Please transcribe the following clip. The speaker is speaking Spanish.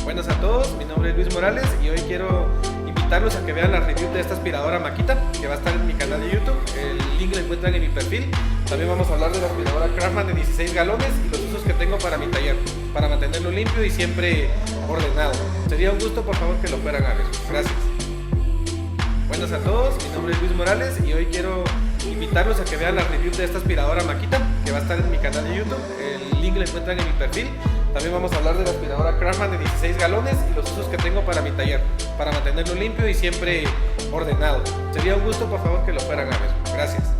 Buenas a todos, mi nombre es Luis Morales y hoy quiero invitarlos a que vean la review de esta aspiradora Makita que va a estar en mi canal de YouTube. El link lo encuentran en mi perfil. También vamos a hablar de la aspiradora Craftman de 16 galones y los usos que tengo para mi taller, para mantenerlo limpio y siempre ordenado. Sería un gusto, por favor, que lo fueran a ver. Gracias. Buenas a todos, mi nombre es Luis Morales y hoy quiero invitarlos a que vean la review de esta aspiradora Makita que va a estar en mi canal de YouTube. El link lo encuentran en mi perfil. También vamos a hablar de la aspiradora Craftman de 16 galones y los usos que tengo para mi taller, para mantenerlo limpio y siempre ordenado. Sería un gusto, por favor, que lo fueran a ver. Gracias.